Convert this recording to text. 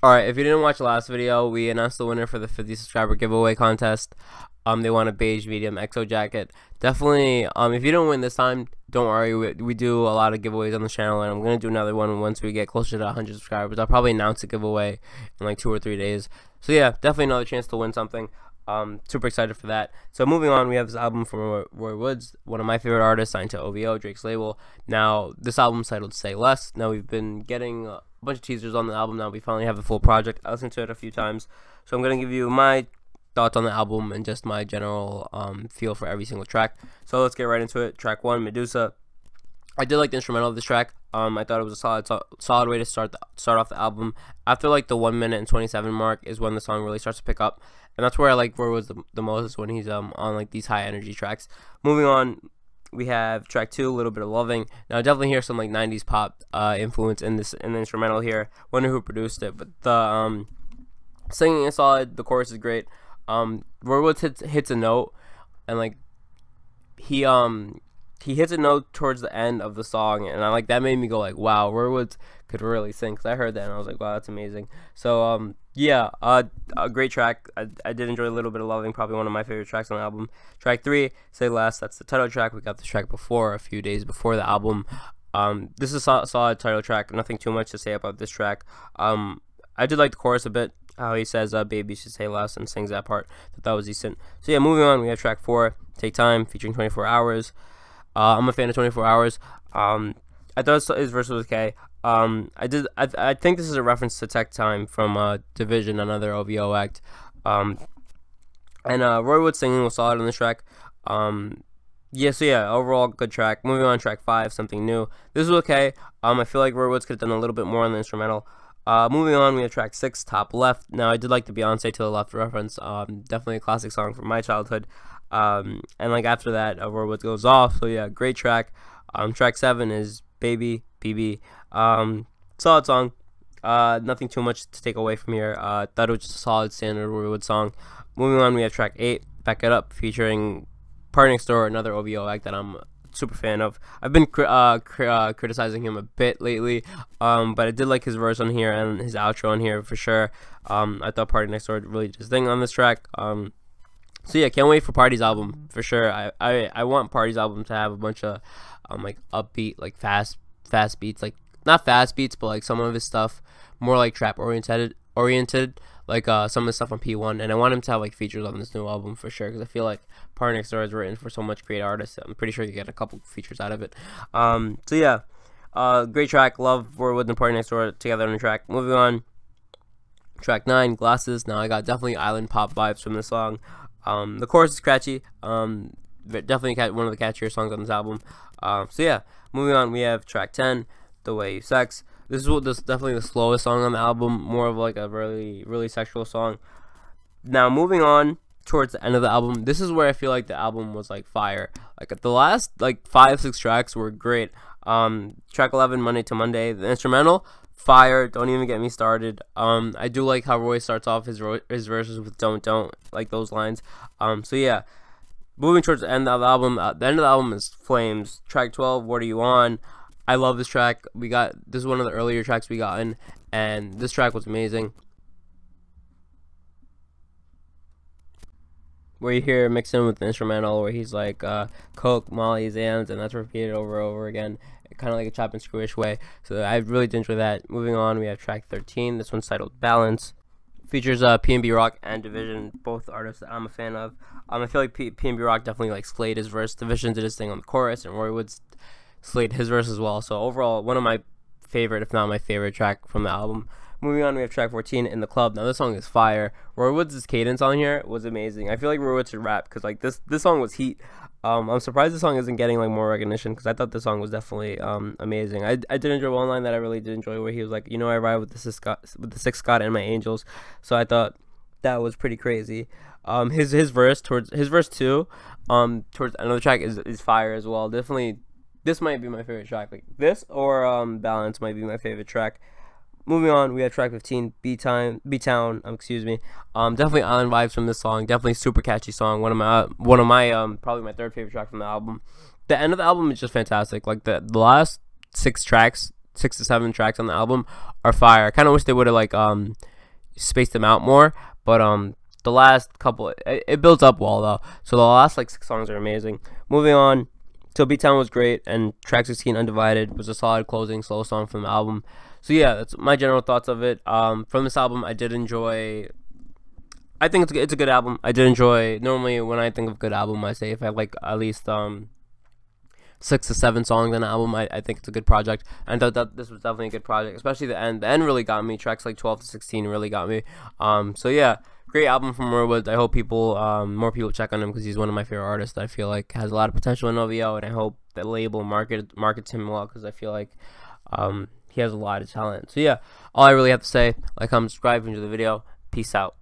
Alright, if you didn't watch the last video, we announced the winner for the 50 subscriber giveaway contest. They won a beige medium EXO jacket. Definitely, if you don't win this time, don't worry. We do a lot of giveaways on the channel, and I'm going to do another one once we get closer to 100 subscribers. I'll probably announce a giveaway in like 2 or 3 days. So yeah, definitely another chance to win something. Super excited for that. So moving on, we have this album from Roy Woods, one of my favorite artists, signed to OVO, Drake's label. Now, this album's titled Say Less. Now, we've been getting a bunch of teasers on the album. Now, we finally have the full project. I listened to it a few times. So I'm going to give you my thoughts on the album and just my general feel for every single track. So let's get right into it. Track 1, Medusa. I did like the instrumental of this track. I thought it was a solid way to start off the album. After like the 1 minute and 27 mark is when the song really starts to pick up, and that's where I like Roy Woods the most, is when he's on like these high energy tracks. Moving on, we have track 2, a little bit of Loving. Now I definitely hear some like 90s pop influence in the instrumental here. Wonder who produced it, but the singing is solid. The chorus is great. Roy Woods hits a note, and like he hits a note towards the end of the song, and I like that made me go like, wow, Roy Woods could really sing, because I heard that and I was like, wow, that's amazing. So yeah, a great track. I did enjoy a little bit of Loving, probably one of my favorite tracks on the album. Track 3, Say Less, that's the title track. We got this track before, a few days before the album. This is a solid title track. Nothing too much to say about this track. I did like the chorus a bit, how he says baby should say less, and sings that part. That was decent. So yeah, moving on, we have track 4, Take Time, featuring 24 Hours. I'm a fan of 24 Hours. I thought his verse was okay. I think this is a reference to Tech Time from Division, another OVO act. And Roy Woods singing was solid on this track. Yeah, so yeah, overall good track. Moving on, track 5, Something New. This was okay. I feel like Roy Woods could have done a little bit more on the instrumental. Moving on, we have track 6, Top Left. Now, I did like the Beyonce To The Left reference. Definitely a classic song from my childhood. And like after that, Roy Woods goes off. So yeah, great track. Track 7 is Baby, BB. Solid song. Nothing too much to take away from here. Thought it was just a solid standard Roy Woods song. Moving on, we have track 8, Back It Up, featuring Party Next Door, another OVO act that I'm super fan of. I've been criticizing him a bit lately, but I did like his verse on here and his outro on here for sure. I thought Party Next Door really did his thing on this track. So yeah, can't wait for Party's album for sure. I want Party's album to have a bunch of like upbeat, like fast beats, like not fast beats, but like some of his stuff more like trap oriented, like some of the stuff on P1. And I want him to have like features on this new album for sure, because I feel like Party Next Door is written for so much great artists. I'm pretty sure you get a couple features out of it. So yeah, great track. Love Roy Woods and Party Next Door together on the track. Moving on, track 9, Glasses. Now I got definitely island pop vibes from this song. The chorus is catchy. Definitely one of the catchier songs on this album. So yeah, moving on, we have track 10, The Way You Sex. This is definitely the slowest song on the album, more of like a really sexual song. Now moving on towards the end of the album, this is where I feel like the album was like fire. Like the last like 5-6 tracks were great. Track 11, Monday to Monday, the instrumental, fire. Don't even get me started. I do like how Roy starts off his verses with don't, like those lines. So yeah, moving towards the end of the album. The end of the album is Flames. Track 12, What Are You On? I love this track. This is one of the earlier tracks we got in, and this track was amazing. Where you hear mixed in with the instrumental, where he's like Coke, Molly, Zans, and that's repeated over and over again, kind of like a chop and screwish way. So I really did enjoy that. Moving on, we have track 13. This one's titled Balance. Features PNB Rock and Division, both artists that I'm a fan of. I feel like PNB Rock definitely like slayed his verse. Division did his thing on the chorus, and Roy Woods slayed his verse as well. So overall, one of my favorite, if not my favorite track from the album. Moving on, we have track 14, In the Club. Now this song is fire. Roy Woods' cadence on here was amazing. I feel like Roy Woods should rap, because like this song was heat. I'm surprised this song isn't getting like more recognition, because I thought this song was definitely amazing. I did enjoy one line that I really did enjoy, where he was like, you know, I ride with the six God and my angels. So I thought that was pretty crazy. His verse 2 towards the end of the track is fire as well. Definitely, this might be my favorite track. Like this or Balance might be my favorite track. Moving on, we have track 15, B-Town, excuse me. Definitely island vibes from this song. Definitely super catchy song. One of my probably my third favorite track from the album. The end of the album is just fantastic. Like the last 6 to 7 tracks on the album are fire. I kind of wish they would have like spaced them out more, but the last couple, it builds up well though. So the last like 6 songs are amazing. Moving on, So B-Town was great, and track 16, Undivided, was a solid closing slow song from the album. So yeah, that's my general thoughts of it. From this album, I did enjoy. I think it's a good album. I did enjoy. Normally, when I think of good album, I say if I like at least 6 to 7 songs on an album, I think it's a good project. And I thought that this was definitely a good project, especially the end. The end really got me. Tracks like 12 to 16 really got me. So yeah, great album from Merwood. I hope people, more people check on him because he's one of my favorite artists that I feel like has a lot of potential in OVO, and I hope the label markets him well because I feel like he has a lot of talent. So yeah, all I really have to say, like, comment, subscribe, enjoy the video. Peace out.